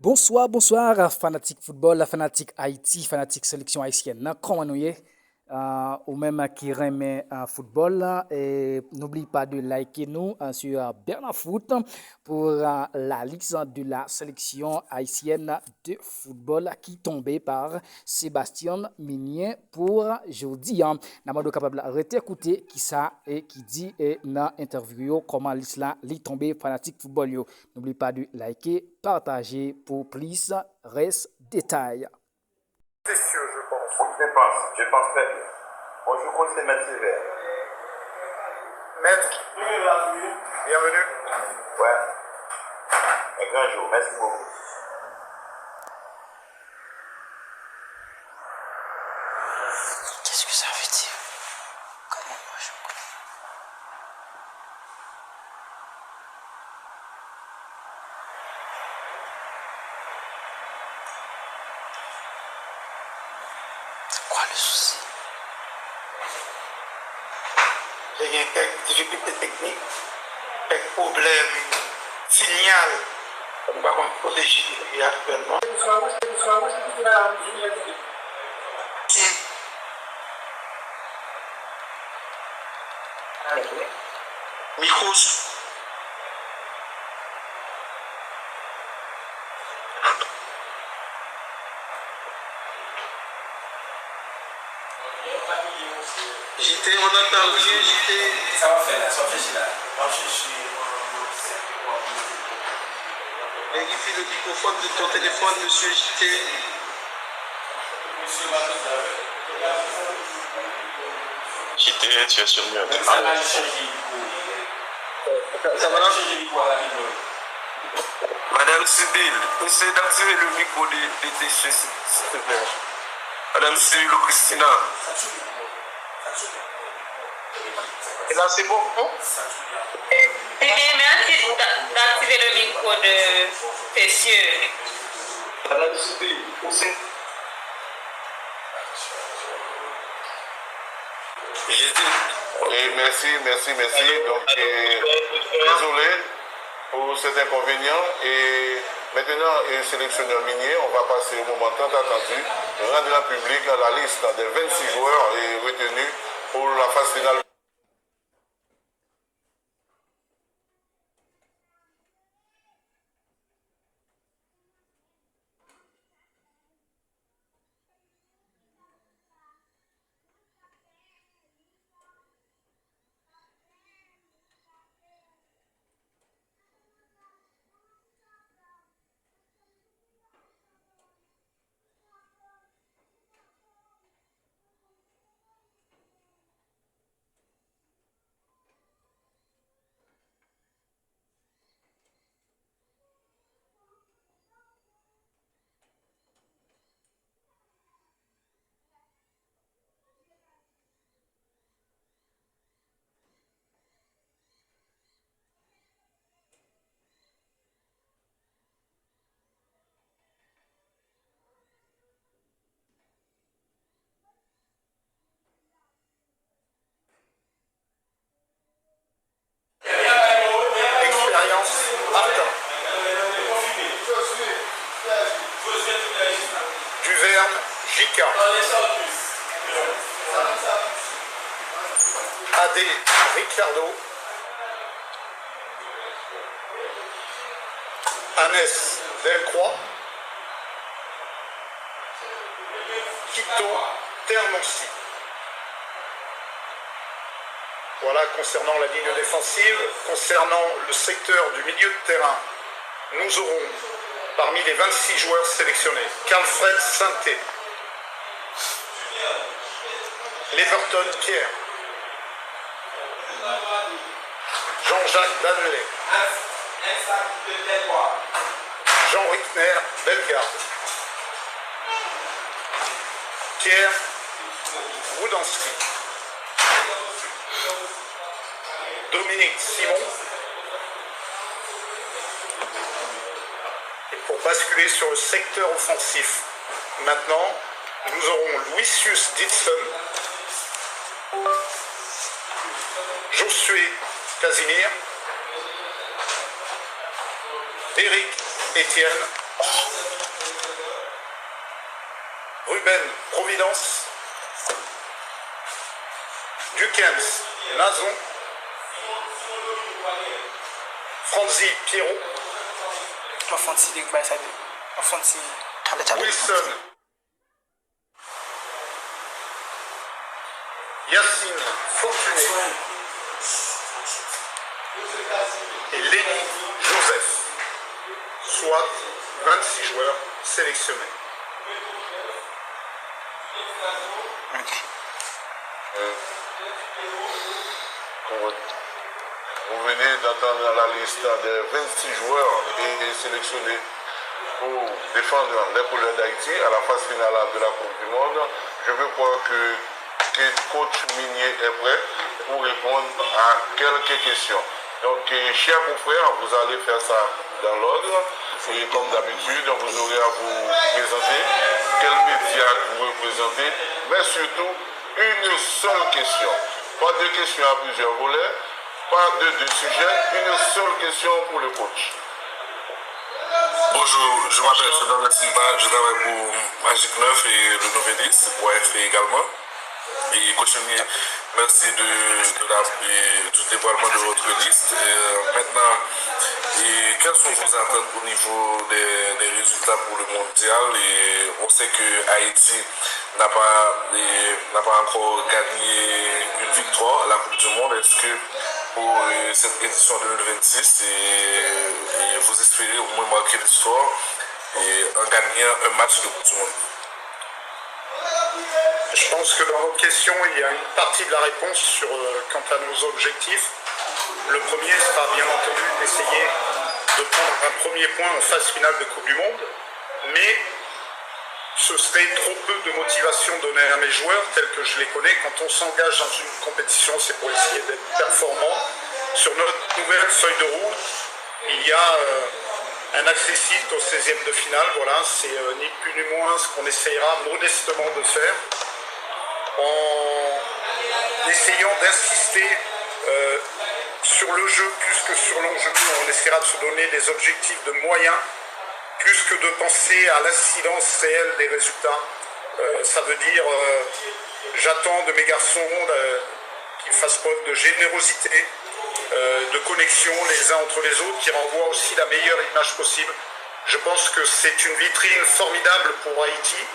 Bonsoir, bonsoir, fanatique football, fanatique Haïti, fanatique sélection haïtienne. Comment nous y est? Ou même qui remet football. Et n'oublie pas de liker nous sur Bernard Foot pour la liste de la sélection haïtienne de football qui tombait par Sébastien Minier pour jeudi. Nous capable de écouter qui ça et qui dit et dans interview comment l'islam li tombé fanatique football yo. N'oublie pas de liker, partager pour plus reste détails. Précieux, je pense. Oui, je pense très bien. Bon, je compte les mettre sévères. Maître, bienvenue. Ouais. Un grand jour, merci beaucoup. Qu'est-ce que ça veut dire? Comment moi je connais? C'est quoi le souci? J'ai quelques difficultés techniques, quelques problèmes signal. On va protéger actuellement. Micros. JT, on entend rien, JT. Ça va faire là, ça va faire là. On va chercher. Vérifie le microphone de ton téléphone, monsieur JT. Monsieur JT, tu es sur mute. ça va chercher. Ça va là? Madame Sibyl, essayez d'activer le micro des déchets, s'il te plaît. Madame Sibyl Christina. Et là, c'est bon, non? Eh bien, merci d'activer le micro de Tessieux. Madame Sibyl, JT. Et merci. Donc, désolé pour cet inconvénient. Et maintenant, sélectionneur minier, on va passer au moment tant attendu, rendre la public la liste des 26 joueurs et retenus pour la phase finale. Duverne, Jika. AD, Ricardo. Annès, Delcroix. Quito, Ternoncy. Voilà concernant la ligne défensive. Concernant le secteur du milieu de terrain, nous aurons parmi les 26 joueurs sélectionnés Carlfred Sainté, Leverton Pierre, Jean-Jacques Danelay, Jean Rickner Bellegarde, Pierre Woudanski, Dominique Simon. Et pour basculer sur le secteur offensif, maintenant, nous aurons Lucius Ditson, Josué Casimir, Eric Etienne, Ruben Providence, Dukens Nazon, Franzi Pierrot, Wilson Yacine Fortuné et Lenny Joseph, soit 26 joueurs sélectionnés. Vous venez d'entendre la liste des 26 joueurs sélectionnés pour défendre les couleurs d'Haïti à la phase finale de la Coupe du Monde. Je veux croire que coach Minier est prêt pour répondre à quelques questions. Donc, chers confrères, vous allez faire ça dans l'ordre. Et comme d'habitude, vous aurez à vous présenter quel média vous représentez, mais surtout une seule question. Pas deux questions à plusieurs volets, pas de deux sujets, une seule question pour le coach. Bonjour, je m'appelle Sodana Silva, je travaille pour Magic 9 et le Novelis, pour AFP également. Et coach Minier, merci du dévoilement de votre liste. Maintenant, quelles sont vos attentes au niveau des résultats pour le mondial? Et on sait que Haïti n'a pas encore gagné une victoire à la Coupe du Monde. Est-ce que pour cette édition 2026, vous espérez au moins marquer l'histoire en gagnant un match de Coupe du Monde? Je pense que dans votre question, il y a une partie de la réponse quant à nos objectifs. Le premier sera bien entendu d'essayer de prendre un premier point en phase finale de Coupe du Monde, mais ce serait trop peu de motivation donnée à mes joueurs tels que je les connais. Quand on s'engage dans une compétition, c'est pour essayer d'être performant. Sur notre nouvelle feuille de route, il y a un accessite au 16e de finale. Voilà, c'est ni plus ni moins ce qu'on essayera modestement de faire, en essayant d'insister sur le jeu plus que sur l'enjeu. On essaiera de se donner des objectifs de moyens plus que de penser à l'incidence réelle des résultats. Ça veut dire, j'attends de mes garçons qu'ils fassent preuve de générosité, de connexion les uns entre les autres, qui renvoient aussi la meilleure image possible. Je pense que c'est une vitrine formidable pour Haïti.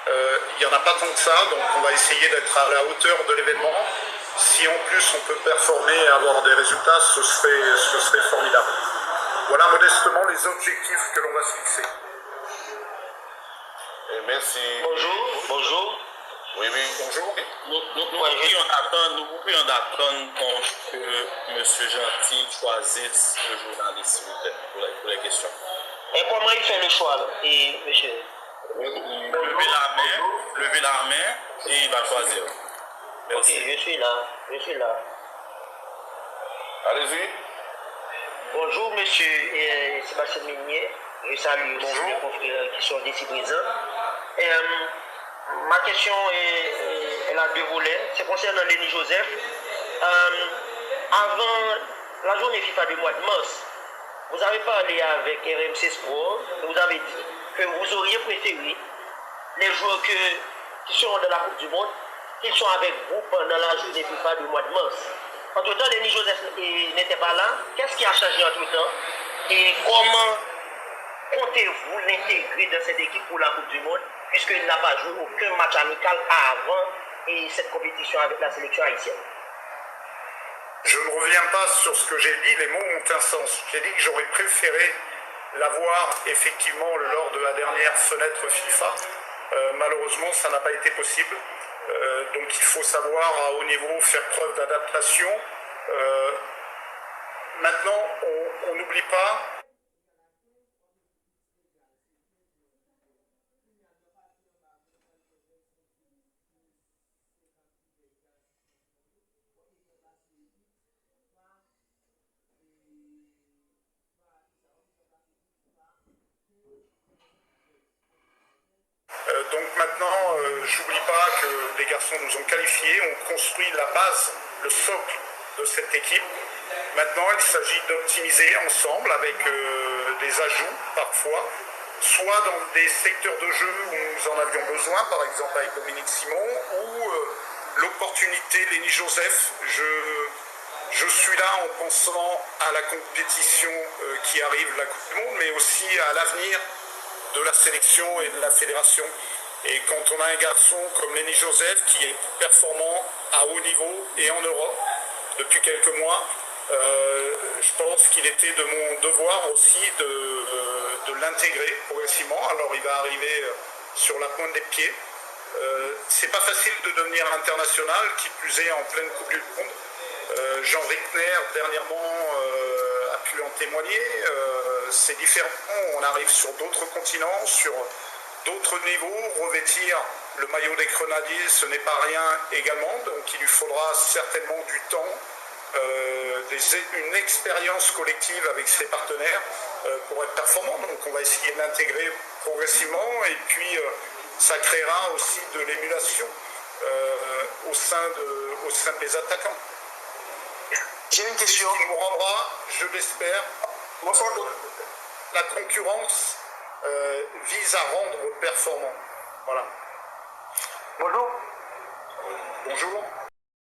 Il n'y en a pas tant que ça, donc on va essayer d'être à la hauteur de l'événement. Si en plus on peut performer et avoir des résultats, ce serait formidable. Voilà modestement les objectifs que l'on va se fixer. Et merci. Bonjour. Oui, bonjour. Nous pourrions attendre que M. Gentil choisisse le journaliste pour les questions. Et comment il fait le choix là? Et monsieur? Levez la main et il va choisir. Merci. Ok, je suis là. Allez-y. Bonjour monsieur Sébastien Minier. Je salue aussi mes confrères qui sont ici présents. Ma question elle a deux volets. C'est concernant Lenny Joseph. Avant la journée FIFA du mois de mars, vous avez parlé avec RMC Sport. Vous avez dit que vous auriez préféré les joueurs qui sont dans la Coupe du Monde, qu'ils sont avec vous pendant la journée FIFA du mois de mars. Entre-temps, Lenny Joseph n'était pas là. Qu'est-ce qui a changé entre-temps? Et comment comptez-vous l'intégrer dans cette équipe pour la Coupe du Monde, puisqu'il n'a pas joué aucun match amical avant cette compétition avec la sélection haïtienne? Je ne reviens pas sur ce que j'ai dit, les mots ont un sens. J'ai dit que j'aurais préféré l'avoir effectivement lors de la dernière fenêtre FIFA. Malheureusement, ça n'a pas été possible. Donc il faut savoir à haut niveau faire preuve d'adaptation. Maintenant, on n'oublie pas. Donc maintenant, j'oublie pas que les garçons nous ont qualifiés, on construit la base, le socle de cette équipe. Maintenant, il s'agit d'optimiser ensemble avec des ajouts parfois soit dans des secteurs de jeu où nous en avions besoin, par exemple avec Dominique Simon, ou l'opportunité, Lenny Joseph. Je suis là en pensant à la compétition qui arrive, la Coupe du Monde, mais aussi à l'avenir de la sélection et de la fédération. Et quand on a un garçon comme Lenny Joseph qui est performant à haut niveau et en Europe depuis quelques mois, je pense qu'il était de mon devoir aussi de l'intégrer progressivement. Alors il va arriver sur la pointe des pieds. C'est pas facile de devenir international, qui plus est en pleine Coupe du Monde. Jean Rickner dernièrement a pu en témoigner. C'est différent, on arrive sur d'autres continents, sur d'autres niveaux. Revêtir le maillot des Grenadiers, ce n'est pas rien également, donc il lui faudra certainement du temps, une expérience collective avec ses partenaires pour être performant. Donc on va essayer de l'intégrer progressivement, et puis ça créera aussi de l'émulation au sein des attaquants. J'ai une question. Ce qui nous rendra, je l'espère, la concurrence vise à rendre performant. Voilà. Bonjour. Bonjour.